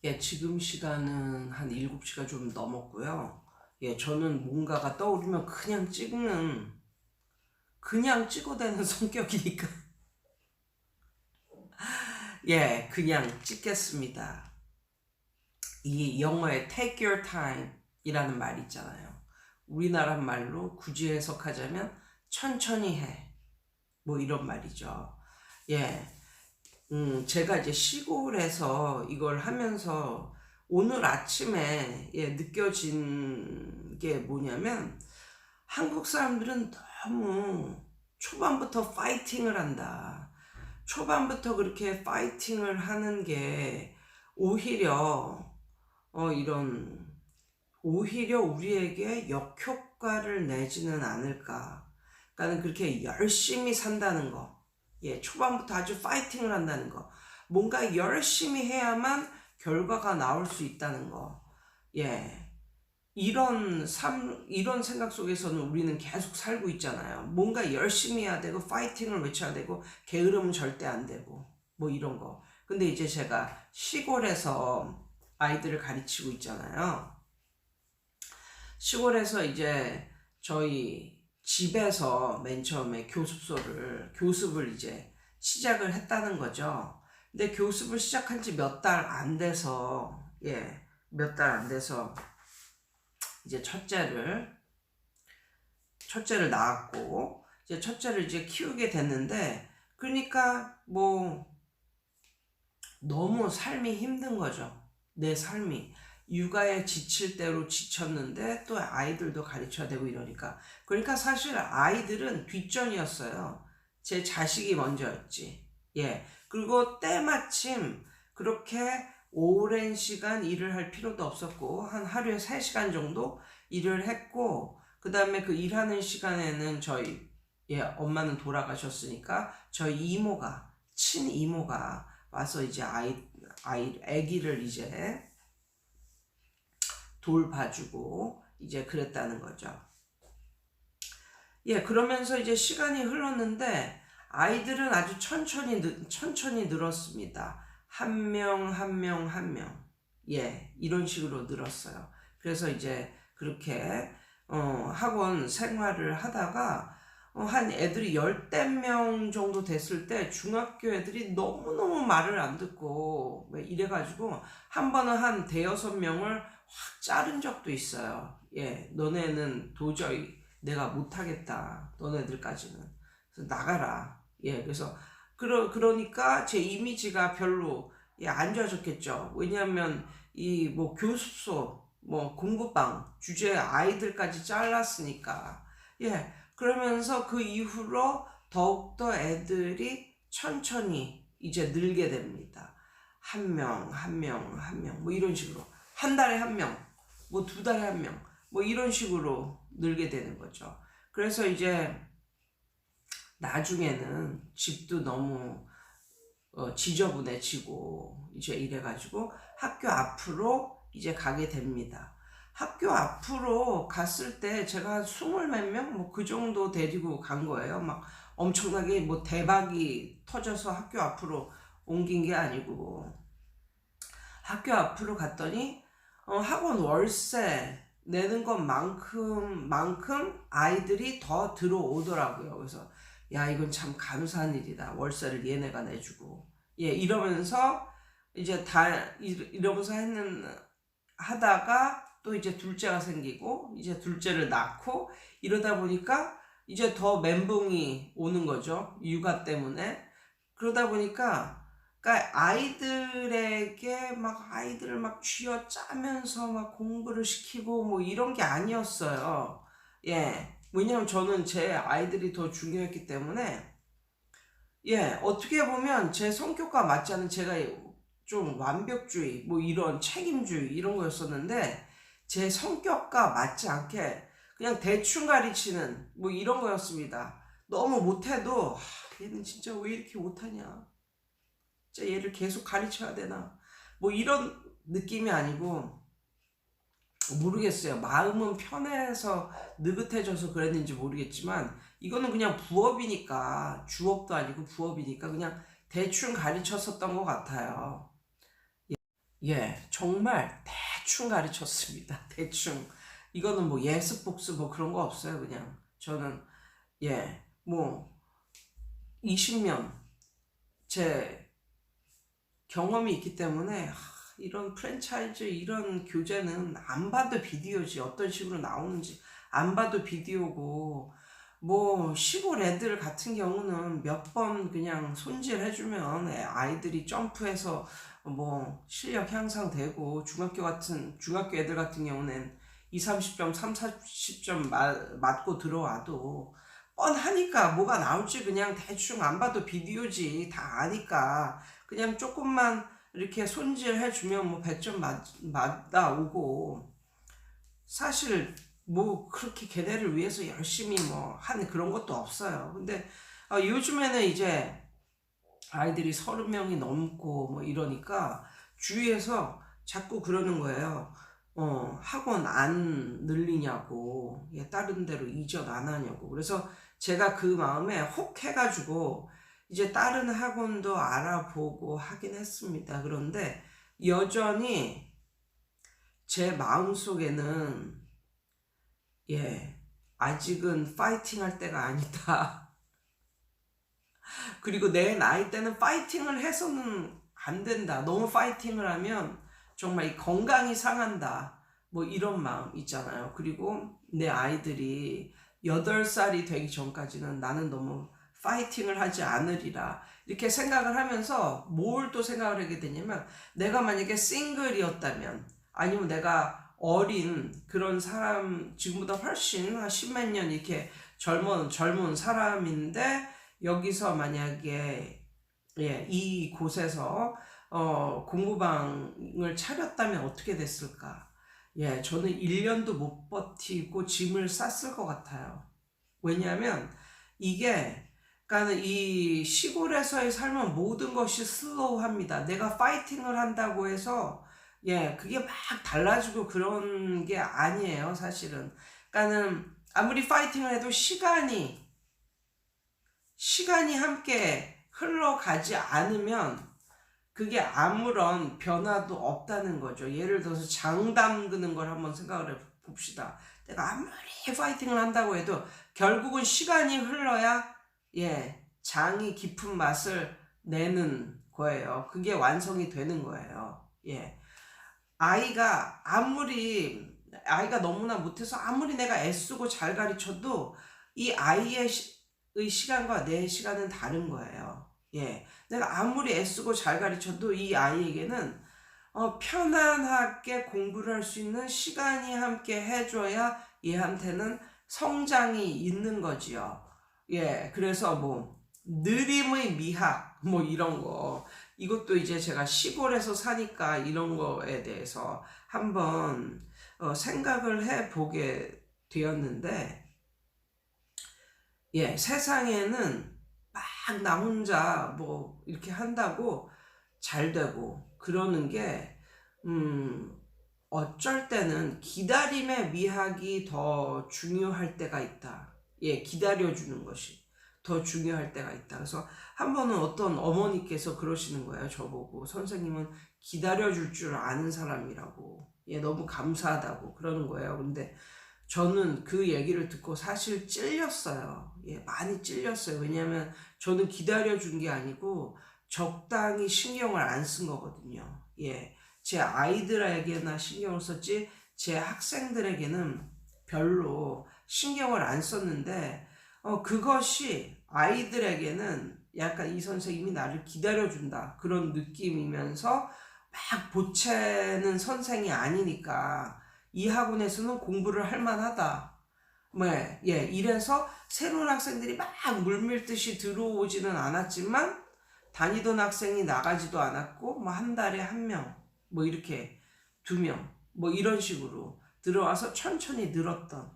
예, 지금 시간은 한 7시가 좀 넘었고요. 예, 저는 뭔가가 떠오르면 그냥 찍어대는 성격이니까, 예, 그냥 찍겠습니다. 이 영어에 take your time 이라는 말이 있잖아요. 우리나라 말로 굳이 해석하자면 천천히 해. 뭐 이런 말이죠. 예, 제가 이제 시골에서 이걸 하면서 오늘 아침에 느껴진 게 뭐냐면 한국 사람들은 너무 초반부터 파이팅을 한다. 초반부터 그렇게 파이팅을 하는 게 오히려 이런 오히려 우리에게 역효과를 내지는 않을까. 그러니까 그렇게 열심히 산다는 거. 예, 초반부터 아주 파이팅을 한다는 거. 뭔가 열심히 해야만 결과가 나올 수 있다는 거. 예. 이런 생각 속에서는 우리는 계속 살고 있잖아요. 뭔가 열심히 해야 되고, 파이팅을 외쳐야 되고, 게으름은 절대 안 되고, 뭐 이런 거. 근데 이제 제가 시골에서 아이들을 가르치고 있잖아요. 시골에서 이제 저희 집에서 맨 처음에 교습을 이제 시작을 했다는 거죠. 근데 교습을 시작한 지 몇 달 안 돼서, 몇 달 안 돼서 이제 첫째를 낳았고, 이제 첫째를 이제 키우게 됐는데, 그러니까 뭐 너무 삶이 힘든 거죠. 내 삶이. 육아에 지칠 대로 지쳤는데 또 아이들도 가르쳐야 되고 이러니까. 그러니까 사실 아이들은 뒷전이었어요. 제 자식이 먼저였지. 예. 그리고 때마침 그렇게 오랜 시간 일을 할 필요도 없었고, 한 하루에 3시간 정도 일을 했고, 그 다음에 그 일하는 시간에는 엄마는 돌아가셨으니까, 친이모가 와서 이제 아기를 이제 돌봐주고 이제 그랬다는 거죠. 예, 그러면서 이제 시간이 흘렀는데 아이들은 아주 천천히 늘었습니다. 한 명, 한 명, 한 명. 예, 이런 식으로 늘었어요. 그래서 이제 그렇게 학원 생활을 하다가 한 애들이 10명 정도 됐을 때 중학교 애들이 너무너무 말을 안 듣고 이래가지고 한 번은 한 대여섯 명을 확 자른 적도 있어요. 예, 너네는 도저히 내가 못하겠다. 너네들까지는. 그래서 나가라. 예, 그래서 그러니까 제 이미지가 별로 안 좋아졌겠죠. 왜냐하면 이 뭐 교습소, 뭐 공부방 주제 아이들까지 잘랐으니까. 예, 그러면서 그 이후로 더욱더 애들이 천천히 이제 늘게 됩니다. 한 명, 한 명, 한 명, 뭐 이런 식으로. 한 달에 한 명, 뭐 2달에 한 명, 뭐 이런 식으로 늘게 되는 거죠. 그래서 이제 나중에는 집도 너무 지저분해지고 이제 이래가지고 학교 앞으로 이제 가게 됩니다. 학교 앞으로 갔을 때 제가 한 20몇 명? 뭐 그 정도 데리고 간 거예요. 막 엄청나게 뭐 대박이 터져서 학교 앞으로 옮긴 게 아니고, 학교 앞으로 갔더니 학원 월세 내는 것만큼 아이들이 더 들어오더라고요. 그래서 야, 이건 참 감사한 일이다. 월세를 얘네가 내주고. 예, 이러면서 이제 이러면서 하다가 또 이제 둘째가 생기고, 이제 둘째를 낳고, 이러다 보니까 이제 더 멘붕이 오는 거죠. 육아 때문에. 그러다 보니까, 그러니까 아이들을 막 쥐어짜면서 막 공부를 시키고 뭐 이런 게 아니었어요. 예. 왜냐면 저는 제 아이들이 더 중요했기 때문에, 어떻게 보면 제 성격과 맞지 않은, 제가 좀 완벽주의, 뭐 이런 책임주의 이런 거였었는데, 제 성격과 맞지 않게 그냥 대충 가르치는 뭐 이런 거였습니다. 너무 못해도 얘는 진짜 왜 이렇게 못하냐, 진짜 얘를 계속 가르쳐야 되나, 뭐 이런 느낌이 아니고, 모르겠어요. 마음은 편해서 느긋해져서 그랬는지 모르겠지만, 이거는 그냥 부업이니까, 주업도 아니고 부업이니까 그냥 대충 가르쳤었던 것 같아요. 예, 정말 대충 가르쳤습니다. 대충. 이거는 뭐 예습 복습 뭐 그런 거 없어요. 그냥 저는 예, 뭐 20년 제 경험이 있기 때문에 이런 프랜차이즈 이런 교재는 안 봐도 비디오지. 어떤 식으로 나오는지 안 봐도 비디오고, 뭐 시골 애들 같은 경우는 몇 번 그냥 손질해주면 아이들이 점프해서 뭐 실력 향상되고, 중학교 애들 같은 경우는 2, 30점, 3, 40점 맞고 들어와도 뻔하니까 뭐가 나올지 그냥 대충 안 봐도 비디오지. 다 아니까 그냥 조금만 이렇게 손질해주면 뭐 100점 맞아오고, 사실 뭐 그렇게 걔네를 위해서 열심히 뭐 하는 그런 것도 없어요. 근데 요즘에는 이제 아이들이 30명이 넘고 뭐 이러니까 주위에서 자꾸 그러는 거예요. 학원 안 늘리냐고, 다른 데로 이전 안 하냐고. 그래서 제가 그 마음에 혹 해가지고 이제 다른 학원도 알아보고 하긴 했습니다. 그런데 여전히 제 마음속에는 아직은 파이팅 할 때가 아니다. 그리고 내 나이 때는 파이팅을 해서는 안 된다. 너무 파이팅을 하면 정말 이 건강이 상한다. 뭐 이런 마음 있잖아요. 그리고 내 아이들이 8살이 되기 전까지는 나는 너무 파이팅을 하지 않으리라. 이렇게 생각을 하면서 뭘 또 생각을 하게 되냐면, 내가 만약에 싱글이었다면, 아니면 내가 어린 그런 사람, 지금보다 훨씬 한 십몇 년 이렇게 젊은 사람인데, 여기서 만약에 이 곳에서 공부방을 차렸다면 어떻게 됐을까? 저는 1년도 못 버티고 짐을 쌌을 것 같아요. 왜냐하면 이게, 그러니까 이 시골에서의 삶은 모든 것이 슬로우합니다. 내가 파이팅을 한다고 해서 그게 막 달라지고 그런 게 아니에요, 사실은. 그러니까는 아무리 파이팅을 해도 시간이 함께 흘러가지 않으면 그게 아무런 변화도 없다는 거죠. 예를 들어서 장 담그는 걸 한번 생각을 해봅시다. 내가 아무리 파이팅을 한다고 해도 결국은 시간이 흘러야 장이 깊은 맛을 내는 거예요. 그게 완성이 되는 거예요. 아이가 너무나 못해서 아무리 내가 애쓰고 잘 가르쳐도 이 아이의 시간과 내 시간은 다른 거예요. 내가 아무리 애쓰고 잘 가르쳐도 이 아이에게는 편안하게 공부를 할 수 있는 시간이 함께 해줘야 얘한테는 성장이 있는 거지요. 그래서 뭐 느림의 미학 뭐 이런 거, 이것도 이제 제가 시골에서 사니까 이런 거에 대해서 한번 생각을 해보게 되었는데, 세상에는 막 나 혼자 뭐 이렇게 한다고 잘 되고 그러는 게 어쩔 때는 기다림의 미학이 더 중요할 때가 있다. 기다려주는 것이 더 중요할 때가 있다. 그래서 한 번은 어떤 어머니께서 그러시는 거예요. 저보고, 선생님은 기다려줄 줄 아는 사람이라고, 너무 감사하다고 그러는 거예요. 근데 저는 그 얘기를 듣고 사실 찔렸어요. 많이 찔렸어요. 왜냐하면 저는 기다려준 게 아니고 적당히 신경을 안 쓴 거거든요. 제 아이들에게나 신경을 썼지 제 학생들에게는 별로 신경을 안 썼는데, 그것이 아이들에게는 약간 이 선생님이 나를 기다려준다 그런 느낌이면서 막 보채는 선생이 아니니까 이 학원에서는 공부를 할 만하다. 이래서 새로운 학생들이 막 물밀듯이 들어오지는 않았지만 다니던 학생이 나가지도 않았고, 뭐 한 달에 1명, 뭐 이렇게 2명, 뭐 이런 식으로 들어와서 천천히 늘었던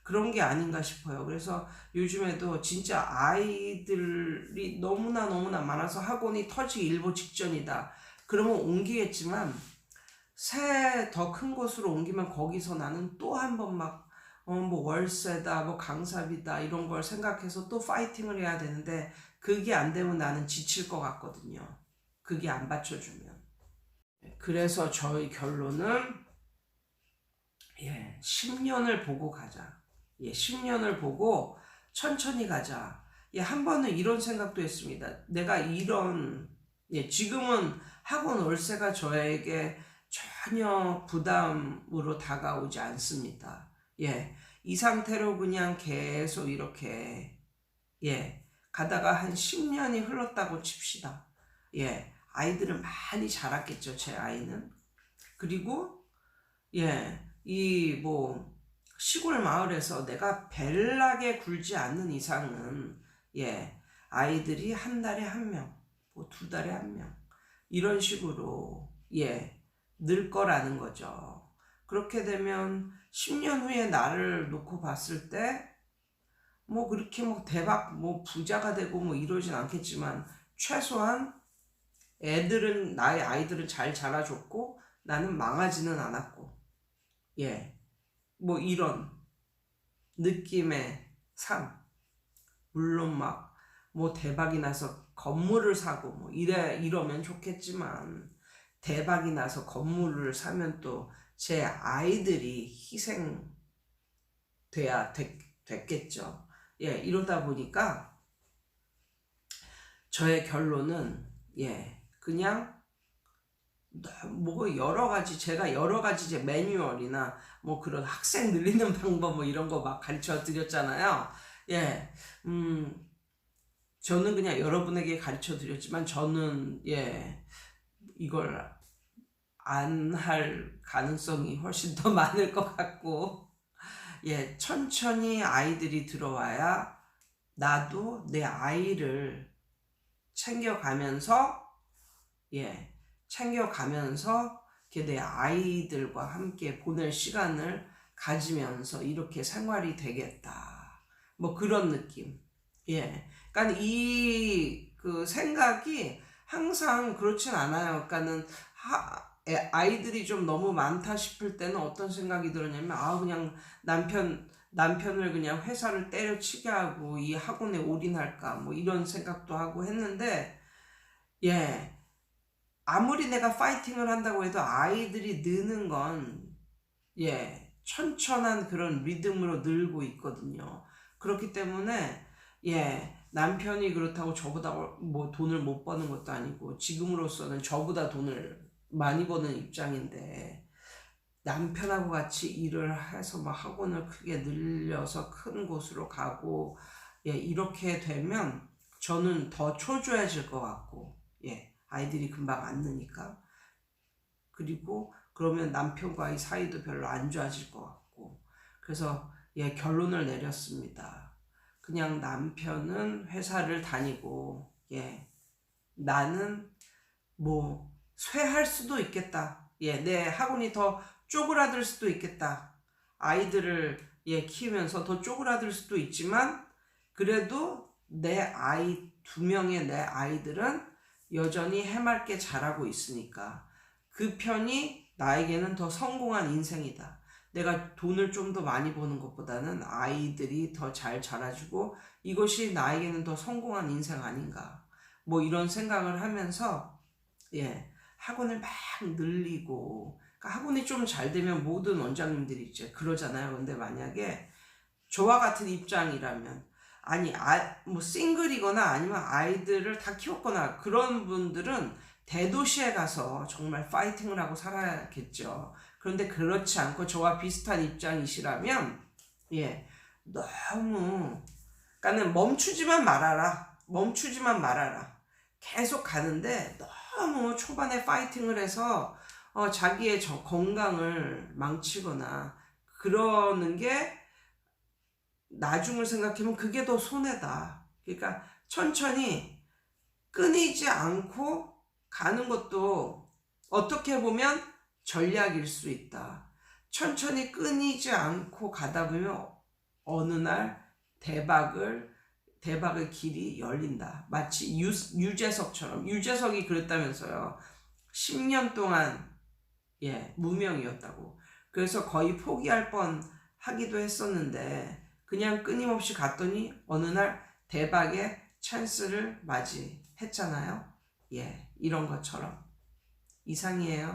그런 게 아닌가 싶어요. 그래서 요즘에도 진짜 아이들이 너무나 많아서 학원이 터지기 일보 직전이다. 그러면 옮기겠지만 새 더 큰 곳으로 옮기면 거기서 나는 또 한 번 뭐 월세다 뭐 강사비다 이런 걸 생각해서 또 파이팅을 해야 되는데, 그게 안 되면 나는 지칠 것 같거든요. 그게 안 받쳐주면. 그래서 저희 결론은 10년을 보고 가자. 10년을 보고 천천히 가자. 한 번은 이런 생각도 했습니다. 내가 지금은 학원 월세가 저에게 전혀 부담으로 다가오지 않습니다. 이 상태로 그냥 계속 이렇게 가다가 한 10년이 흘렀다고 칩시다. 아이들은 많이 자랐겠죠, 제 아이는. 그리고 이 시골 마을에서 내가 벨나게 굴지 않는 이상은 아이들이 한 달에 한 명, 두 달에 한 명 이런 식으로 늘 거라는 거죠. 그렇게 되면 10년 후에 나를 놓고 봤을 때 그렇게 대박 부자가 되고 이러진 않겠지만 최소한 나의 아이들은 잘 자라줬고 나는 망하지는 않았고 이런 느낌의 삶. 물론 대박이 나서 건물을 사고 이러면 좋겠지만 대박이 나서 건물을 사면 또 제 아이들이 됐겠죠. 이러다 보니까 저의 결론은 그냥 제가 여러 가지 이제 매뉴얼이나 그런 학생 늘리는 방법 이런 거 가르쳐 드렸잖아요. 저는 그냥 여러분에게 가르쳐 드렸지만 저는 이걸 안 할 가능성이 훨씬 더 많을 것 같고 천천히 아이들이 들어와야 나도 내 아이를 챙겨가면서 내 아이들과 함께 보낼 시간을 가지면서 이렇게 생활이 되겠다. 그런 느낌. 그러니까 그 생각이 항상 그렇진 않아요. 그러니까는 아이들이 좀 너무 많다 싶을 때는 어떤 생각이 들었냐면 그냥 남편을 그냥 회사를 때려치게 하고 이 학원에 올인할까 이런 생각도 하고 했는데 아무리 내가 파이팅을 한다고 해도 아이들이 느는 건 천천한 그런 리듬으로 늘고 있거든요. 그렇기 때문에 남편이 그렇다고 저보다 돈을 못 버는 것도 아니고 지금으로서는 저보다 돈을 많이 버는 입장인데 남편하고 같이 일을 해서 학원을 크게 늘려서 큰 곳으로 가고 이렇게 되면 저는 더 초조해질 것 같고 아이들이 금방 안 느니까. 그리고 그러면 남편과의 사이도 별로 안 좋아질 것 같고. 그래서 결론을 내렸습니다. 그냥 남편은 회사를 다니고 나는 쇠할 수도 있겠다. 내 학원이 더 쪼그라들 수도 있겠다. 아이들을 키우면서 더 쪼그라들 수도 있지만 그래도 두 명의 내 아이들은 여전히 해맑게 자라고 있으니까 그 편이 나에게는 더 성공한 인생이다. 내가 돈을 좀 더 많이 버는 것보다는 아이들이 더 잘 자라주고 이것이 나에게는 더 성공한 인생 아닌가. 이런 생각을 하면서 학원을 막 늘리고 그러니까 학원이 좀 잘 되면 모든 원장님들이 이제 그러잖아요. 근데 만약에 저와 같은 입장이라면 싱글이거나 아니면 아이들을 다 키웠거나 그런 분들은 대도시에 가서 정말 파이팅을 하고 살아야겠죠. 그런데 그렇지 않고 저와 비슷한 입장이시라면 그러니까는 멈추지만 말아라. 계속 가는데 너무 초반에 파이팅을 해서 자기의 건강을 망치거나 그러는 게 나중을 생각하면 그게 더 손해다. 그러니까 천천히 끊이지 않고 가는 것도 어떻게 보면 전략일 수 있다. 천천히 끊이지 않고 가다 보면 어느 날 대박의 길이 열린다. 마치 유재석처럼. 유재석이 그랬다면서요. 10년 동안 무명이었다고. 그래서 거의 포기할 뻔 하기도 했었는데 그냥 끊임없이 갔더니 어느 날 대박의 찬스를 맞이했잖아요. 이런 것처럼. 이상이에요.